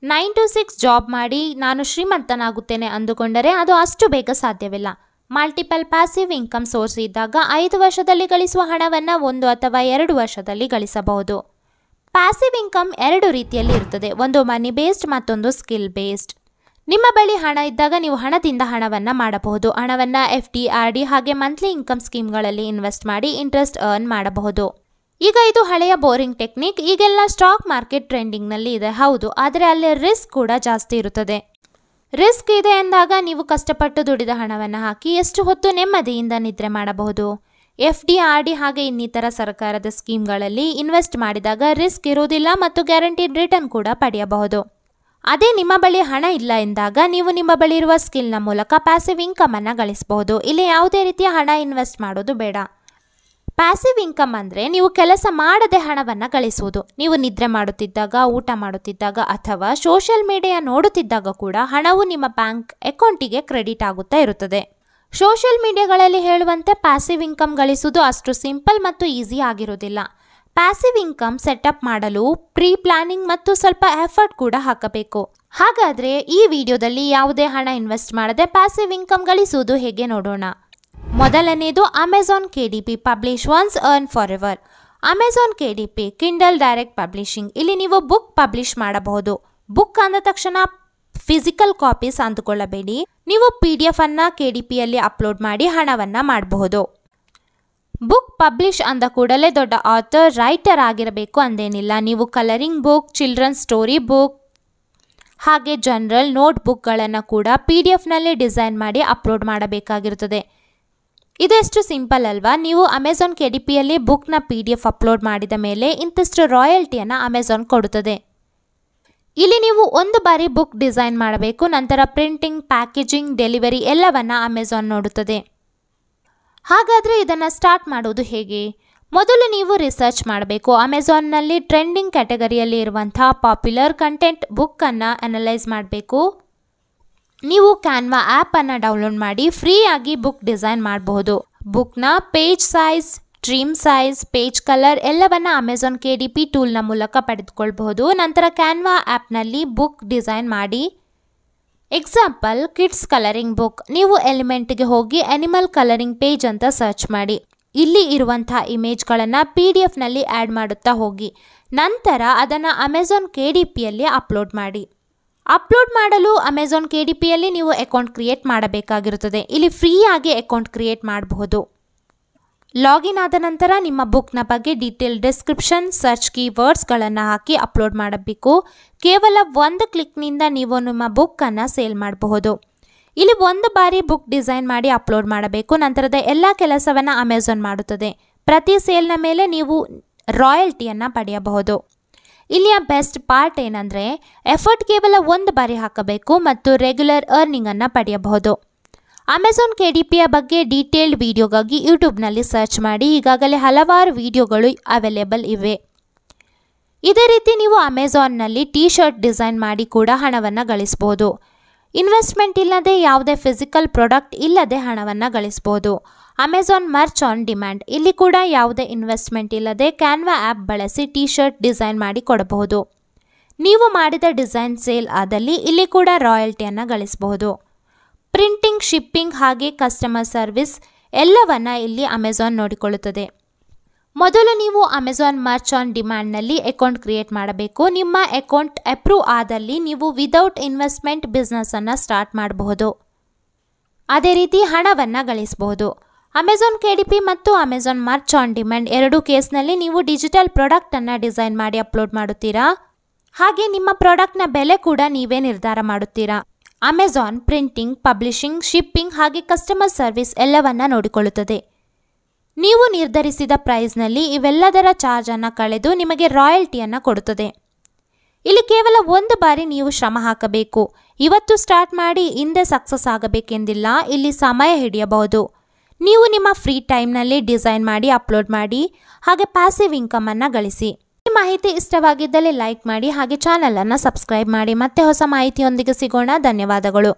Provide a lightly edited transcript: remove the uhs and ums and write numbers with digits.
9 to 6 job ಮಾಡಿ ನಾನು ಶ್ರೀಮಂತನಾಗುತ್ತೇನೆ ಅಂದುಕೊಂಡರೆ ಅದು ಅಷ್ಟು ಬೇಗ ಸಾಧ್ಯವಿಲ್ಲ. ಮಲ್ಟಿಪಲ್ ಪ್ಯಾಸಿವ್ ಇನ್ಕಮ್ ಸೋರ್ಸ್ ಇದ್ದಾಗ 5 ವರ್ಷದಲ್ಲಿ ಗಳಿಸುವ ಹಣವನ್ನು 1 ಅಥವಾ 2 ವರ್ಷದಲ್ಲಿ ಗಳಿಸಬಹುದು. ಪ್ಯಾಸಿವ್ ಇನ್ಕಮ್ 2 ರೀತಿಯಲ್ಲಿ ಇರುತ್ತದೆ. ಒಂದು ಮನಿ ಬೇಸ್ಡ್, ಮತ್ತೊಂದು ಸ್ಕಿಲ್ ಬೇಸ್ಡ್. ನಿಮ್ಮ ಬಳಿ ಹಣ ಇದ್ದಾಗ ನೀವು ಹಣದಿಂದ ಹಣವನ್ನು ಮಾಡಬಹುದು. ಹಣವನ್ನು FD, RD ಹಾಗೆ ಮಂತ್ಲಿ ಇನ್ಕಮ್ ಸ್ಕೀಮ್ಗಳಲ್ಲಿ ಇನ್ವೆಸ್ಟ್ ಮಾಡಿ ಇಂಟ್ರೆಸ್ಟ್ ಅರ್ನ್ ಮಾಡಬಹುದು. ಈಗ ಇದು ಹಳೆಯ ಬೋರಿಂಗ್ ಟೆಕ್ನಿಕ್. ಈಗೆಲ್ಲ ಸ್ಟಾಕ್ ಮಾರ್ಕೆಟ್ ಟ್ರೆಂಡಿಂಗ್ನಲ್ಲಿ ಇದೆ, ಹೌದು, ಆದರೆ ಅಲ್ಲಿ ರಿಸ್ಕ್ ಕೂಡ ಜಾಸ್ತಿ ಇರುತ್ತದೆ. ರಿಸ್ಕ್ ಇದೆ ಎಂದಾಗ ನೀವು ಕಷ್ಟಪಟ್ಟು ದುಡಿದ ಹಣವನ್ನು ಹಾಕಿ ಎಷ್ಟು ಹೊತ್ತು ನೆಮ್ಮದಿಯಿಂದ ನಿದ್ರೆ ಮಾಡಬಹುದು. FD, RD ಹಾಗೆ ಇನ್ನಿತರ ಸರ್ಕಾರದ ಸ್ಕೀಮ್ಗಳಲ್ಲಿ ಇನ್ವೆಸ್ಟ್ ಮಾಡಿದಾಗ ರಿಸ್ಕ್ ಇರುವುದಿಲ್ಲ ಮತ್ತು ಗ್ಯಾರಂಟಿಡ್ ರಿಟರ್ನ್ ಕೂಡ ಪಡೆಯಬಹುದು. ಅದೇ ನಿಮ್ಮ ಬಳಿ ಹಣ ಇಲ್ಲ ಎಂದಾಗ ನೀವು ನಿಮ್ಮ ಬಳಿ ಇರುವ ಸ್ಕಿಲ್ನ ಮೂಲಕ ಪ್ಯಾಸಿವ್ ಇನ್ಕಮ್ ಅನ್ನು ಗಳಿಸಬಹುದು. ಇಲ್ಲಿ ಯಾವುದೇ ರೀತಿಯ ಹಣ ಇನ್ವೆಸ್ಟ್ ಮಾಡೋದು ಬೇಡ. ಪ್ಯಾಸಿವ್ ಇನ್ಕಮ್ ಅಂದರೆ ನೀವು ಕೆಲಸ ಮಾಡದೆ ಹಣವನ್ನು ಗಳಿಸುವುದು. ನೀವು ನಿದ್ರೆ ಮಾಡುತ್ತಿದ್ದಾಗ, ಊಟ ಮಾಡುತ್ತಿದ್ದಾಗ ಅಥವಾ ಸೋಷಿಯಲ್ ಮೀಡಿಯಾ ನೋಡುತ್ತಿದ್ದಾಗ ಕೂಡ ಹಣವು ನಿಮ್ಮ ಬ್ಯಾಂಕ್ ಅಕೌಂಟಿಗೆ ಕ್ರೆಡಿಟ್ ಆಗುತ್ತಾ ಇರುತ್ತದೆ. ಸೋಷಿಯಲ್ ಮೀಡಿಯಾಗಳಲ್ಲಿ ಹೇಳುವಂತೆ ಪ್ಯಾಸಿವ್ ಇನ್ಕಮ್ ಗಳಿಸುವುದು ಅಷ್ಟು ಸಿಂಪಲ್ ಮತ್ತು ಈಸಿ ಆಗಿರುವುದಿಲ್ಲ. ಪ್ಯಾಸಿವ್ ಇನ್ಕಮ್ ಸೆಟಪ್ ಮಾಡಲು ಪ್ರೀ ಪ್ಲಾನಿಂಗ್ ಮತ್ತು ಸ್ವಲ್ಪ ಎಫರ್ಟ್ ಕೂಡ ಹಾಕಬೇಕು. ಹಾಗಾದರೆ ಈ ವಿಡಿಯೋದಲ್ಲಿ ಯಾವುದೇ ಹಣ ಇನ್ವೆಸ್ಟ್ ಮಾಡದೆ ಪ್ಯಾಸಿವ್ ಇನ್ಕಮ್ ಗಳಿಸುವುದು ಹೇಗೆ ನೋಡೋಣ. ಮೊದಲನೆಯದು Amazon KDP, publish once earn for ever. Amazon KDP Kindle direct publishing. ಇಲ್ಲಿ ನೀವು ಬುಕ್ ಪಬ್ಲಿಷ್ ಮಾಡಬಹುದು. ಬುಕ್ ಅಂದ ತಕ್ಷಣ ಫಿಸಿಕಲ್ ಕಾಪೀಸ್ ಅಂದುಕೊಳ್ಳಬೇಡಿ. ನೀವು PDF ಅನ್ನು KDPಯಲ್ಲಿ ಅಪ್ಲೋಡ್ ಮಾಡಿ ಹಣವನ್ನು ಮಾಡಬಹುದು. ಬುಕ್ ಪಬ್ಲಿಷ್ ಅಂದ ಕೂಡಲೇ ದೊಡ್ಡ ಆಥರ್, ರೈಟರ್ ಆಗಿರಬೇಕು ಅಂದೇನಿಲ್ಲ. ನೀವು colouring book, children's story book ಹಾಗೆ ಜನರಲ್ ನೋಟ್ ಬುಕ್ಗಳನ್ನು ಕೂಡ PDF-ನಲ್ಲಿ ಡಿಸೈನ್ ಮಾಡಿ ಅಪ್ಲೋಡ್ ಮಾಡಬೇಕಾಗಿರುತ್ತದೆ. ಇದೆಷ್ಟು ಸಿಂಪಲ್ ಅಲ್ವಾ. ನೀವು ಅಮೆಜಾನ್ KDPಯಲ್ಲಿ ಬುಕ್ನ PDF ಅಪ್ಲೋಡ್ ಮಾಡಿದ ಮೇಲೆ ಇಂತಿಷ್ಟು ರಾಯಲ್ಟಿಯನ್ನು ಅಮೆಜಾನ್ ಕೊಡುತ್ತದೆ. ಇಲ್ಲಿ ನೀವು ಒಂದು ಬಾರಿ ಬುಕ್ ಡಿಸೈನ್ ಮಾಡಬೇಕು, ನಂತರ ಪ್ರಿಂಟಿಂಗ್, ಪ್ಯಾಕೇಜಿಂಗ್, ಡೆಲಿವರಿ ಎಲ್ಲವನ್ನ ಅಮೆಜಾನ್ ನೋಡುತ್ತದೆ. ಹಾಗಾದರೆ ಇದನ್ನು ಸ್ಟಾರ್ಟ್ ಮಾಡೋದು ಹೇಗೆ? ಮೊದಲು ನೀವು ರಿಸರ್ಚ್ ಮಾಡಬೇಕು. ಅಮೆಜಾನ್ನಲ್ಲಿ ಟ್ರೆಂಡಿಂಗ್ ಕ್ಯಾಟಗರಿಯಲ್ಲಿ ಇರುವಂತಹ ಪಾಪ್ಯುಲರ್ ಕಂಟೆಂಟ್ ಬುಕ್ಕನ್ನು ಅನಲೈಸ್ ಮಾಡಬೇಕು. ನೀವು ಕ್ಯಾನ್ವಾ ಆ್ಯಪನ್ನು ಡೌನ್ಲೋಡ್ ಮಾಡಿ ಫ್ರೀಯಾಗಿ ಬುಕ್ ಡಿಸೈನ್ ಮಾಡಬಹುದು. ಬುಕ್ನ page size, trim size, page colour ಎಲ್ಲವನ್ನ ಅಮೆಜಾನ್ KDP ಟೂಲ್ನ ಮೂಲಕ ಪಡೆದುಕೊಳ್ಬಹುದು. ನಂತರ ಕ್ಯಾನ್ವಾ ಆ್ಯಪ್ನಲ್ಲಿ ಬುಕ್ ಡಿಸೈನ್ ಮಾಡಿ. Example kids colouring book. ನೀವು ಎಲಿಮೆಂಟ್ಗೆ ಹೋಗಿ ಅನಿಮಲ್ ಕಲರಿಂಗ್ ಪೇಜ್ ಅಂತ ಸರ್ಚ್ ಮಾಡಿ. ಇಲ್ಲಿ ಇರುವಂತಹ ಇಮೇಜ್ಗಳನ್ನು PDF-ನಲ್ಲಿ ಆ್ಯಡ್ ಮಾಡುತ್ತಾ ಹೋಗಿ. ನಂತರ ಅದನ್ನು ಅಮೆಜಾನ್ KDPಯಲ್ಲಿ ಅಪ್ಲೋಡ್ ಮಾಡಿ. ಅಪ್ಲೋಡ್ ಮಾಡಲು ಅಮೆಜಾನ್ KDPಯಲ್ಲಿ ನೀವು ಅಕೌಂಟ್ ಕ್ರಿಯೇಟ್ ಮಾಡಬೇಕಾಗಿರುತ್ತದೆ. ಇಲ್ಲಿ ಫ್ರೀಯಾಗಿ ಅಕೌಂಟ್ ಕ್ರಿಯೇಟ್ ಮಾಡಬಹುದು. ಲಾಗಿನ್ ಆದ ನಂತರ ನಿಮ್ಮ ಬುಕ್ನ ಬಗ್ಗೆ ಡೀಟೇಲ್ ಡಿಸ್ಕ್ರಿಪ್ಷನ್, ಸರ್ಚ್ ಕೀವರ್ಡ್ಸ್ಗಳನ್ನು ಹಾಕಿ ಅಪ್ಲೋಡ್ ಮಾಡಬೇಕು. ಕೇವಲ ಒಂದು ಕ್ಲಿಕ್ನಿಂದ ನೀವು ನಿಮ್ಮ ಬುಕ್ಕನ್ನು ಸೇಲ್ ಮಾಡಬಹುದು. ಇಲ್ಲಿ ಒಂದು ಬಾರಿ ಬುಕ್ ಡಿಸೈನ್ ಮಾಡಿ ಅಪ್ಲೋಡ್ ಮಾಡಬೇಕು. ನಂತರದ ಎಲ್ಲ ಕೆಲಸವನ್ನು ಅಮೆಜಾನ್ ಮಾಡುತ್ತದೆ. ಪ್ರತಿ ಸೇಲ್ನ ಮೇಲೆ ನೀವು ರಾಯಲ್ಟಿಯನ್ನು ಪಡೆಯಬಹುದು. ಇಲ್ಲಿಯ ಬೆಸ್ಟ್ ಪಾರ್ಟ್ ಏನಂದರೆ ಎಫರ್ಟ್ ಕೇವಲ ಒಂದು ಬಾರಿ ಹಾಕಬೇಕು ಮತ್ತು ರೆಗ್ಯುಲರ್ ಅರ್ನಿಂಗನ್ನು ಪಡೆಯಬಹುದು. ಅಮೆಜಾನ್ KDPಯ ಬಗ್ಗೆ ಡೀಟೇಲ್ಡ್ ವಿಡಿಯೋಗಾಗಿ ಯೂಟ್ಯೂಬ್ನಲ್ಲಿ ಸರ್ಚ್ ಮಾಡಿ. ಈಗಾಗಲೇ ಹಲವಾರು ವಿಡಿಯೋಗಳು ಅವೈಲೇಬಲ್ ಇವೆ. ಇದೇ ರೀತಿ ನೀವು ಅಮೆಜಾನ್ನಲ್ಲಿ T-ಶರ್ಟ್ ಡಿಸೈನ್ ಮಾಡಿ ಕೂಡ ಹಣವನ್ನು ಗಳಿಸಬಹುದು. ಇನ್ವೆಸ್ಟ್ಮೆಂಟ್ ಇಲ್ಲದೆ, ಯಾವುದೇ ಫಿಸಿಕಲ್ ಪ್ರಾಡಕ್ಟ್ ಇಲ್ಲದೆ ಹಣವನ್ನು ಗಳಿಸಬಹುದು. Amazon merch on demand. ಇಲ್ಲಿ ಕೂಡ ಯಾವುದೇ ಇನ್ವೆಸ್ಟ್ಮೆಂಟ್ ಇಲ್ಲದೆ ಕ್ಯಾನ್ವಾ ಆ್ಯಪ್ ಬಳಸಿ T-ಶರ್ಟ್ ಡಿಸೈನ್ ಮಾಡಿ ಕೊಡಬಹುದು. ನೀವು ಮಾಡಿದ ಡಿಸೈನ್ ಸೇಲ್ ಆದಲ್ಲಿ ಇಲ್ಲಿ ಕೂಡ ರಾಯಲ್ಟಿಯನ್ನು ಗಳಿಸಬಹುದು. ಪ್ರಿಂಟಿಂಗ್, ಶಿಪ್ಪಿಂಗ್ ಹಾಗೆ ಕಸ್ಟಮರ್ ಸರ್ವಿಸ್ ಎಲ್ಲವನ್ನ ಇಲ್ಲಿ ಅಮೆಜಾನ್ ನೋಡಿಕೊಳ್ಳುತ್ತದೆ. ಮೊದಲು ನೀವು Amazon merch on ಡಿಮ್ಯಾಂಡ್ನಲ್ಲಿ account create ಮಾಡಬೇಕು. ನಿಮ್ಮ ಅಕೌಂಟ್ ಅಪ್ರೂವ್ ಆದಲ್ಲಿ ನೀವು ವಿದೌಟ್ ಇನ್ವೆಸ್ಟ್ಮೆಂಟ್ ಬಿಸ್ನೆಸ್ಸನ್ನು ಸ್ಟಾರ್ಟ್ ಮಾಡಬಹುದು. ಅದೇ ರೀತಿ ಹಣವನ್ನು ಗಳಿಸಬಹುದು. ಅಮೆಜಾನ್ KDP ಮತ್ತು ಅಮೆಜಾನ್ ಮರ್ಚ್ ಆನ್ ಡಿಮ್ಯಾಂಡ್ ಎರಡೂ ಕೇಸ್ನಲ್ಲಿ ನೀವು ಡಿಜಿಟಲ್ ಪ್ರಾಡಕ್ಟನ್ನು ಡಿಸೈನ್ ಮಾಡಿ ಅಪ್ಲೋಡ್ ಮಾಡುತ್ತೀರಾ. ಹಾಗೆ ನಿಮ್ಮ ಪ್ರಾಡಕ್ಟ್ನ ಬೆಲೆ ಕೂಡ ನೀವೇ ನಿರ್ಧಾರ ಮಾಡುತ್ತೀರಾ. ಅಮೆಜಾನ್ ಪ್ರಿಂಟಿಂಗ್, ಪಬ್ಲಿಷಿಂಗ್, ಶಿಪ್ಪಿಂಗ್ ಹಾಗೆ ಕಸ್ಟಮರ್ ಸರ್ವಿಸ್ ಎಲ್ಲವನ್ನ ನೋಡಿಕೊಳ್ಳುತ್ತದೆ. ನೀವು ನಿರ್ಧರಿಸಿದ ಪ್ರೈಸ್ನಲ್ಲಿ ಇವೆಲ್ಲದರ ಚಾರ್ಜನ್ನು ಕಳೆದು ನಿಮಗೆ ರಾಯಲ್ಟಿಯನ್ನು ಕೊಡುತ್ತದೆ. ಇಲ್ಲಿ ಕೇವಲ ಒಂದು ಬಾರಿ ನೀವು ಶ್ರಮ ಹಾಕಬೇಕು. ಇವತ್ತು ಸ್ಟಾರ್ಟ್ ಮಾಡಿ ಹಿಂದೆ ಸಕ್ಸಸ್ ಆಗಬೇಕೆಂದಿಲ್ಲ. ಇಲ್ಲಿ ಸಮಯ ಹಿಡಿಯಬಹುದು. ನೀವು ನಿಮ್ಮ ಫ್ರೀ ಟೈಮ್ನಲ್ಲಿ ಡಿಸೈನ್ ಮಾಡಿ ಅಪ್ಲೋಡ್ ಮಾಡಿ ಹಾಗೆ ಪ್ಯಾಸಿವ್ ಇನ್ಕಮನ್ನು ಗಳಿಸಿ. ಈ ಮಾಹಿತಿ ಇಷ್ಟವಾಗಿದ್ದಲ್ಲಿ ಲೈಕ್ ಮಾಡಿ ಹಾಗೆ ಚಾನಲನ್ನು ಸಬ್ಸ್ಕ್ರೈಬ್ ಮಾಡಿ. ಮತ್ತೆ ಹೊಸ ಮಾಹಿತಿಯೊಂದಿಗೆ ಸಿಗೋಣ. ಧನ್ಯವಾದಗಳು.